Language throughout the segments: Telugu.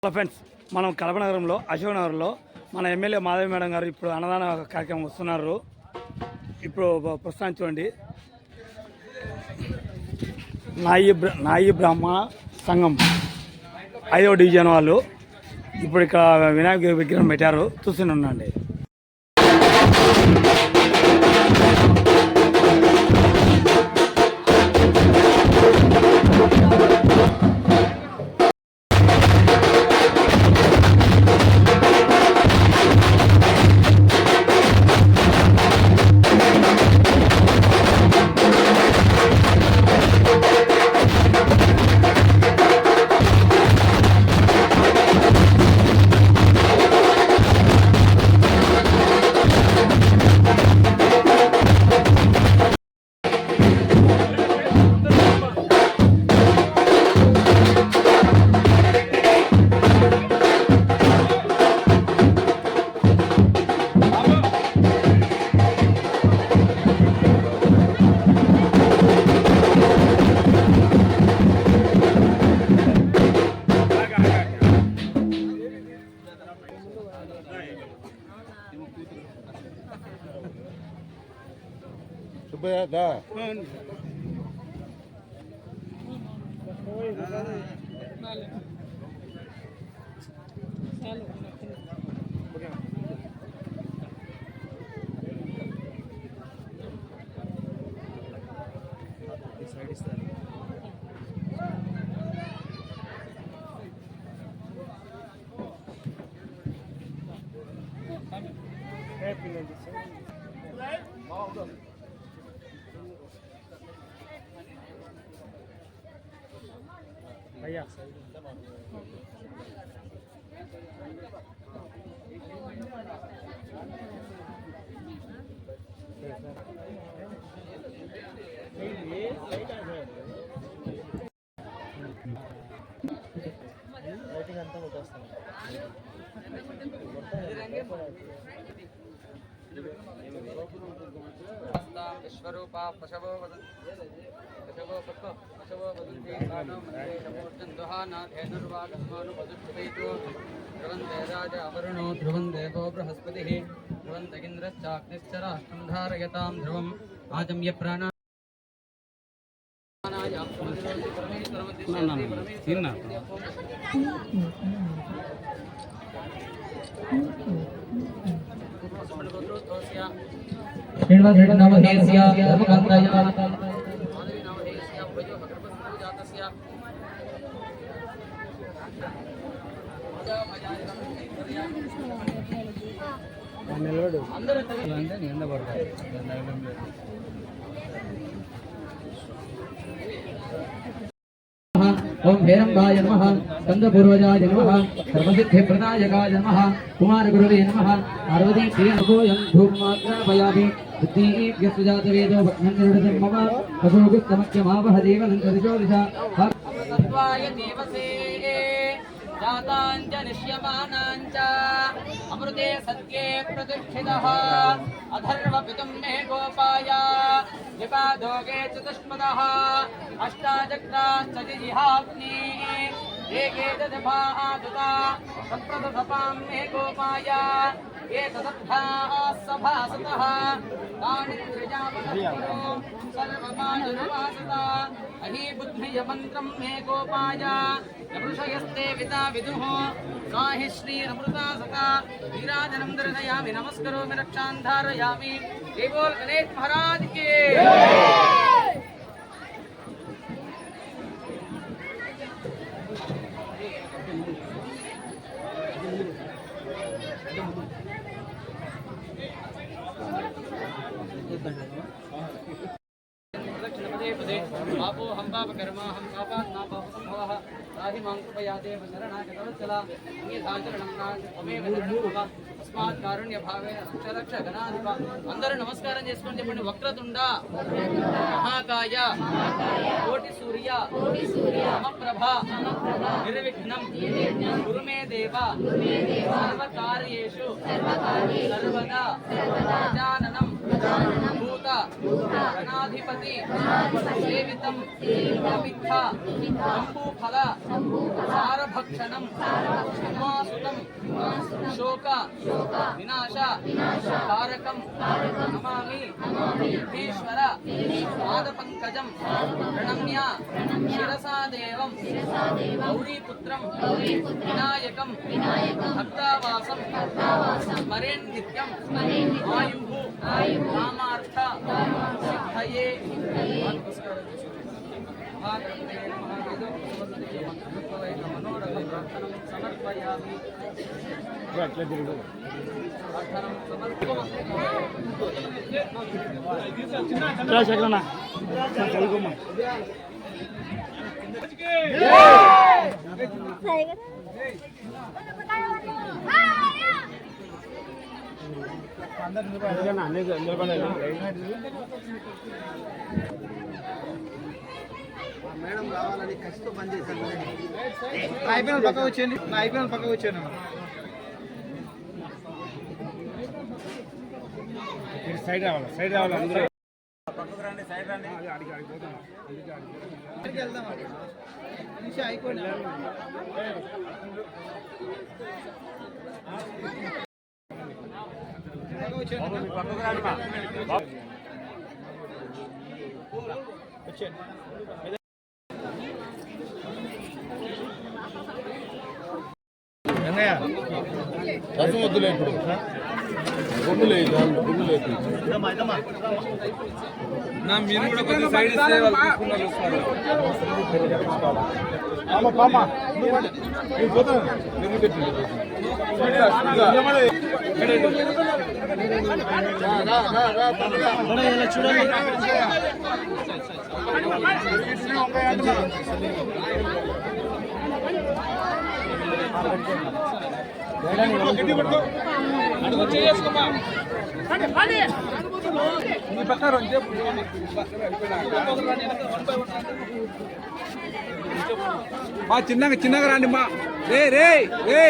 హలో ఫ్రెండ్స్, మనం కడప నగరంలో అశోక్ నగర్లో మన ఎమ్మెల్యే మాధవి మేడం గారు ఇప్పుడు అన్నదాన కార్యక్రమం వస్తున్నారు. ఇప్పుడు ప్రస్తుతం చూడండి, నాయి బ్రాహ్మణ సంఘం 5వ డివిజన్ వాళ్ళు ఇప్పుడు ఇక్కడ వినాయక విగ్రహం పెట్టారు. చూస్తూనే ఉండండి. దా సైడ్ ఇస్తారు. भैया లైటింగ్ అంతా వచ్చేస్తాను. విశ్వరూపా పశవో పశవో వదంతి సానో మందే నమోర్జందుహానాధేనుర్వాగస్మాను వదుష్ఠువైతో ధ్రువందే రాజ అవరుణో ధ్రువం దేవో బృహస్పతిః ధ్రువంతగింద్రశ్చాగ్నిశ్చ రాష్ట్రం ధారయతాం ధ్రువం ఆజమ్య ప్రాణ నిలబడు అంటే నింద పడతాయి. ఓం హేరంబాయ నమః, స్కందపూర్వజాయ నమః, సర్వసిద్ధిప్రదాయకాయ నమః, కుమారగురవే నమః. పార్వతీ శ్రీయోయం ధూమాగ్రహయామి బుద్ధివ్యసుజాతవేదో భగ్నంగరుడతం మమ వసోగుస్తమఖ్యమావహ దేవనంతరిజోరిష తత్వాయ దేవసే జాతాంచ నిష్యమానాంచ అమృతే సత్యే ప్రతిష్ఠితః అధర్వపితుం మే గోపాయ విపాదోగే చతుష్పదః అష్టాచక్రాశ్చ జిహాగ్ని ఏకే దధాదుతా సంప్రదసపాం మే గోపాయ ఏ తదర్థాః సభాసతః తాని త్రిజావతః సర్వమాయుర్వాసత అహి బుద్ధియ మంత్రం మే గోపాయ నృషయస్తే వితా విదుః సాహి శ్రీరమృతా సతా వీరాజనం దర్శయామి నమస్కరోమి రక్షాన్ ధారయామి. జై బోల్ గణేష్ మహారాజ్ కి आपो हम पाप कर्मा हम पापात् ना पाप संभवः राहि मां कृपया देव शरणागतवत्सला अन्यथाचरणं नामेव धर्मः अस्मात् कारुण्य भावेन रक्ष रक्ष गणाधिप. అందరూ నమస్కారం చేసుకొని చెప్పండి. వక్రతుండ మహాకాయ కోటి సూర్య సమప్రభ నిర్విఘ్నం కురు మే దేవ సర్వకార్యేషు సర్వదా గజాననం భూత గణాధిపతి సేవితం అపిత్థ జంబూఫల సారభక్షణం ఉమాసుతం శోక వినాశ తారకం నమామి విఘ్నేశ్వర పాదపంకజం ప్రణమ్య శిరసా దేవం గౌరీపుత్రం వినాయకం భక్తావాసం స్మరేన్ నిత్యం ఆయుః రామార్థ సిద్ధయే మనోరథం సమర్పయామి. మేడం రావాలని కసితో పనిచేశాను. అయిపోయిన పక్కకు వచ్చేయండి. అయిపోయిన పక్కకు వచ్చాను. సైడ్ రావాలి, సైడ్ రావాలి. అందరూ పక్కకు రండి, సైడ్ రండి. వెళ్దాం అయిపోయింది. పక్కకు రండి. వచ్చేయండి. రసం వద్దులే ఇప్పుడు నా మీరు కూడా కొంచెం సైడ్ ఇస్తే వాళ్ళు చిన్నగా చిన్నగా రండి మా రే రే రే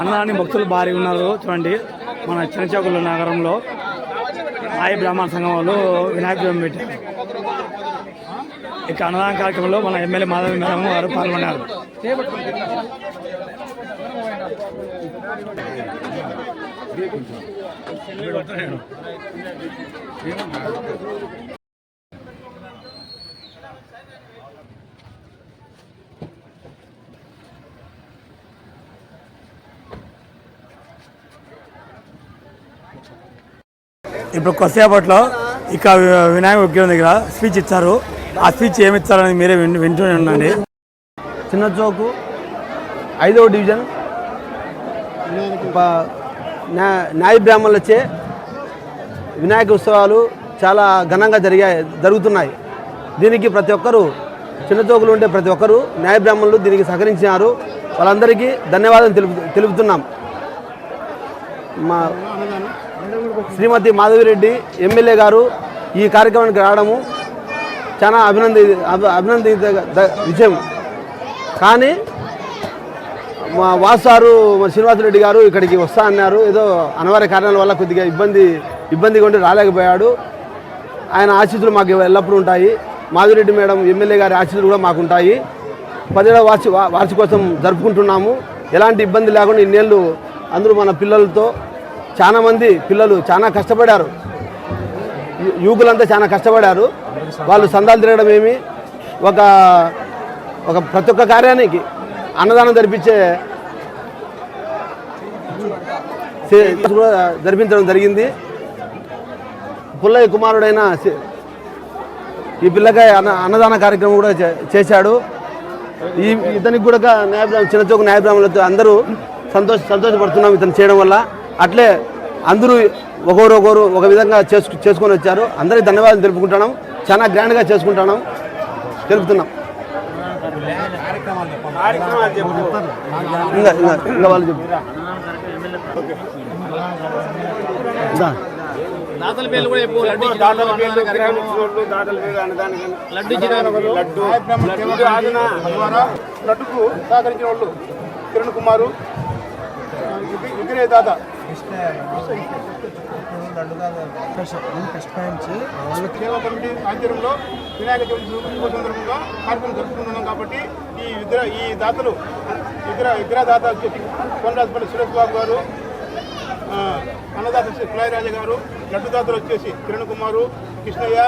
అన్నదాని భక్తులు భారీ ఉన్నారు. చూడండి మన చిన్నచౌకుల నగరంలో నాయి బ్రాహ్మణ సంఘం వాళ్ళు వినాయకుడు పెట్టారు. ఇక అన్నదాన కార్యక్రమంలో మన ఎమ్మెల్యే మాధవి మేడం గారు పాల్గొన్నారు. ఇప్పుడు కొద్దిసేపట్లో ఇక వినాయక విగ్రహం దగ్గర స్పీచ్ ఇచ్చారు. ఆ స్పీచ్ ఏమి ఇచ్చారని మీరే వింటూనే ఉండండి. చిన్నచౌకు 5వ డివిజన్ న్యాయ బ్రాహ్మణులచే వినాయక ఉత్సవాలు చాలా ఘనంగా జరుగుతున్నాయి. దీనికి ప్రతి ఒక్కరూ చిన్నచౌకులు ఉండే ప్రతి ఒక్కరూ న్యాయ బ్రాహ్మణులు దీనికి సహకరించినారు. వాళ్ళందరికీ ధన్యవాదాలు తెలుపుతున్నాం. మా శ్రీమతి మాధవిరెడ్డి ఎమ్మెల్యే గారు ఈ కార్యక్రమానికి రావడము చాలా అభినందిత విషయం. కానీ మా వాసారు శ్రీనివాసరెడ్డి గారు ఇక్కడికి వస్తా అన్నారు. ఏదో అనివార్య కారణాల వల్ల కొద్దిగా ఇబ్బందిగా ఉండి రాలేకపోయాడు. ఆయన ఆశీస్సులు మాకు ఎల్లప్పుడూ ఉంటాయి. మాధవిరెడ్డి మేడం ఎమ్మెల్యే గారి ఆశీస్సులు కూడా మాకు ఉంటాయి. 10వ వార్షికోత్సవం జరుపుకుంటున్నాము. ఎలాంటి ఇబ్బంది లేకుండా ఇన్నేళ్ళు అందరూ మన పిల్లలతో చాలామంది పిల్లలు చాలా కష్టపడారు. యువకులంతా చాలా కష్టపడారు. వాళ్ళు సందాలు తిరగడం ఏమి ఒక ప్రతి ఒక్క కార్యానికి అన్నదానం జరిపించడం జరిగింది. పుల్లయ్య కుమారుడైన ఈ పిల్లకాయ అన్నదాన కార్యక్రమం కూడా చేశాడు. ఇతనికి కూడా చిన్నచౌక న్యాయబ్రాహ్మణులతో అందరూ సంతోషపడుతున్నాం ఇతను చేయడం వల్ల. అట్లే అందరూ ఒకరు ఒక విధంగా చేసుకొని వచ్చారు. అందరికీ ధన్యవాదాలు తెలుపుకుంటున్నాం. చాలా గ్రాండ్గా తెలుపుతున్నాం. ఇంకా వాళ్ళు చెప్పు దాతల పేర్లు కూడా ఎక్కువ లడ్డు ఇచ్చిన దాతల పేర్లు విగ్రహం ఇచ్చిన వాళ్ళు, దాతల పేర్లు అన్నదానికి లడ్డు ఇచ్చిన లడ్డు ద్వారా లడ్డుకు సహకరించిన వాళ్ళు కిరణ్ కుమారు, విగ్రహ దాత సేవా కమిటీ ఆధ్వర్యంలో వినాయక చవితి శుభ సందర్భంగా కార్యక్రమం జరుపుకుంటున్నాం కాబట్టి ఈ దాతలు విగ్రహ దాత వచ్చేసి కొండరాజపల్లి సురేష్ బాబు గారు, అన్నదాత కులాయి రాజా గారు, లడ్డు దాతలు వచ్చేసి కిరణ్ కుమారు, కృష్ణయ్య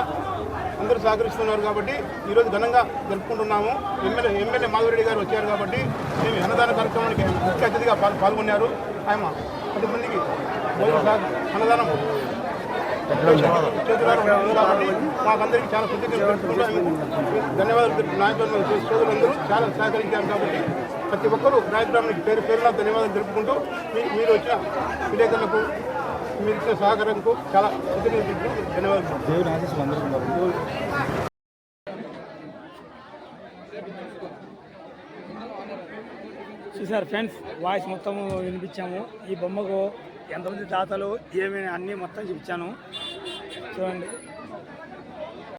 అందరూ సహకరిస్తున్నారు కాబట్టి ఈరోజు ఘనంగా జరుపుకుంటున్నాము. ఎమ్మెల్యే మాధవరెడ్డి గారు వచ్చారు కాబట్టి మేము అన్నదాన కార్యక్రమానికి ముఖ్య అతిథిగా పాల్గొన్నారు. ఆయన 10 మందికి అన్నదానం కాబట్టి మాకందరికీ చాలా కృతజ్ఞతలు తెలుపుకుంటాము. ధన్యవాదాలు. నాయకులు సోదరులందరూ చాలా సహకరించారు కాబట్టి ప్రతి ఒక్కరూ నాయకురామునికి పేరున ధన్యవాదాలు తెలుపుకుంటూ మీరు వచ్చిన విలేకరులకు మీరు ఇచ్చిన సహకారంకు చాలా కృతజ్ఞతలు ధన్యవాదాలు. చూసారు ఫ్రెండ్స్, వాయిస్ మొత్తం వినిపించాము. ఈ బొమ్మకు ఎంతమంది దాతలు ఏమేమి అన్నీ మొత్తం చూపించాను చూడండి.